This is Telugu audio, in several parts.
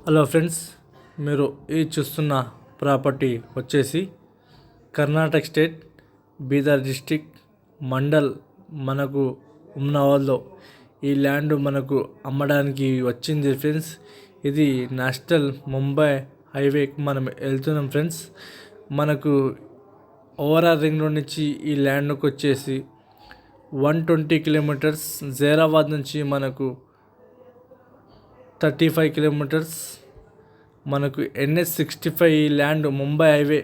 హలో ఫ్రెండ్స్, మీరు ఈ చూస్తున్న ప్రాపర్టీ వచ్చేసి కర్ణాటక స్టేట్ బీదర్ డిస్టిక్ మండల్ మనకు ఉమ్నావాల్లో ఈ ల్యాండ్ మనకు అమ్మడానికి వచ్చింది ఫ్రెండ్స్. ఇది నేషనల్ ముంబై హైవేకి మనం వెళ్తున్నాం ఫ్రెండ్స్. మనకు ఓవరాల్ రింగ్ రోడ్ నుంచి ఈ ల్యాండ్కి వచ్చేసి 120 కిలోమీటర్స్, జైరాబాద్ నుంచి మనకు 35 కిలోమీటర్స్, మనకు NH65 land Mumbai highway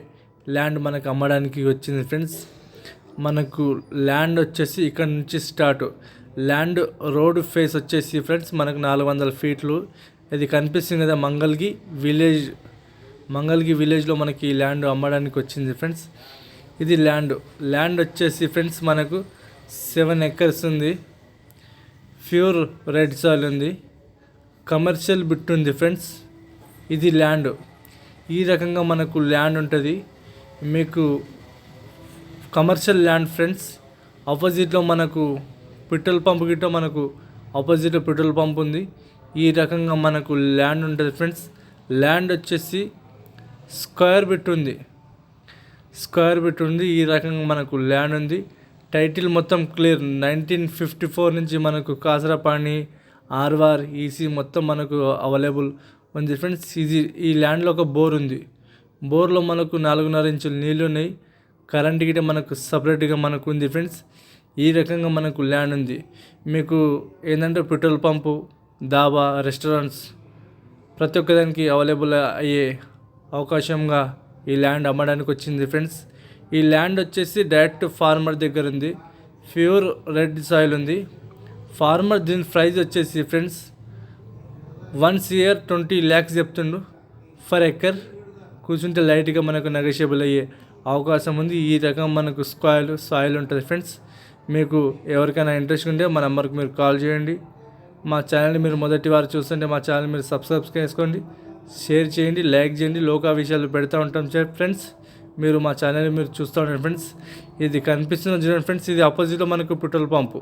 land మనకు అమ్మడానికి వచ్చింది ఫ్రెండ్స్. మనకు ల్యాండ్ వచ్చేసి ఇక్కడ నుంచి స్టార్ట్. ల్యాండ్ రోడ్ ఫేస్ వచ్చేసి ఫ్రెండ్స్ మనకు 400 ఫీట్లు. ఇది కనిపిస్తుంది కదా మంగల్గి విలేజ్లో మనకి ఈ ల్యాండ్ అమ్మడానికి వచ్చింది ఫ్రెండ్స్. ఇది ల్యాండ్ వచ్చేసి ఫ్రెండ్స్ మనకు 7 ఎకర్స్ ఉంది. ప్యూర్ రెడ్ సాయిల్ ఉంది. కమర్షియల్ బిట్ ఉంది ఫ్రెండ్స్. ఇది ల్యాండ్. ఈ రకంగా మనకు ల్యాండ్ ఉంటుంది. మీకు కమర్షియల్ ల్యాండ్ ఫ్రెండ్స్. ఆపోజిట్లో మనకు పెట్రోల్ పంప్ గిట్ట మనకు ఆపోజిట్లో పెట్రోల్ పంప్ ఉంది. ఈ రకంగా మనకు ల్యాండ్ ఉంటుంది ఫ్రెండ్స్. ల్యాండ్ వచ్చేసి స్క్వేర్ బిట్ ఉంది. ఈ రకంగా మనకు ల్యాండ్ ఉంది. టైటిల్ మొత్తం క్లియర్. 1954 నుంచి మనకు కాసరపాణి ఆర్ఆర్ ఈసీ మొత్తం మనకు అవైలబుల్ ఉంది ఫ్రెండ్స్. ఈ ల్యాండ్లో ఒక బోర్ ఉంది. బోర్లో మనకు 4.5 ఇంచులు నీళ్ళు ఉన్నాయి. కరెంట్ గిట్ట మనకు సపరేట్గా మనకు ఉంది ఫ్రెండ్స్. ఈ రకంగా మనకు ల్యాండ్ ఉంది. మీకు ఏంటంటే పెట్రోల్ పంపు, దాబా, రెస్టారెంట్స్ ప్రతి ఒక్కదానికి అవైలబుల్ అయ్యే అవకాశంగా ఈ ల్యాండ్ అమ్మడానికి వచ్చింది ఫ్రెండ్స్. ఈ ల్యాండ్ వచ్చేసి డైరెక్ట్ ఫార్మర్ దగ్గర ఉంది. ప్యూర్ రెడ్ సాయిల్ ఉంది. ఫార్మర్ దీని ప్రైస్ వచ్చేసి ఫ్రెండ్స్ 1 year 20 lakhs చెప్తుండు ఫర్ ఎకర్. కూర్చుంటే లైట్గా మనకు నెగోషియబుల్ అయ్యే అవకాశం ఉంది. ఈ రకం మనకు సాయిల్ ఉంటుంది ఫ్రెండ్స్. మీకు ఎవరికైనా ఇంట్రెస్ట్ ఉంటే మా నెంబర్కి మీరు కాల్ చేయండి. మా ఛానల్ని మీరు మొదటి వారు చూస్తుంటే మా ఛానల్ మీరు సబ్స్క్రైబ్ చేసుకోండి, షేర్ చేయండి, లైక్ చేయండి. లోకా విషయాలు పెడతా ఉంటాం ఫ్రెండ్స్. మీరు మా ఛానల్ని మీరు చూస్తూ ఉంటారు ఫ్రెండ్స్. ఇది కనిపిస్తున్న చూడండి ఫ్రెండ్స్. ఇది ఆపోజిట్లో మనకు పెట్రోల్ పంపు.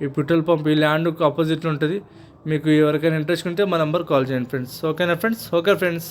ఈ పెట్రోల్ పంప్ ఈ ల్యాండ్కు ఆపోజిట్లో ఉంటుంది. మీకు ఎవరికైనా ఇంట్రెస్ట్ ఉంటే మా నెంబర్ కాల్ చేయండి ఫ్రెండ్స్. ఓకేనా ఫ్రెండ్స్? Okay friends.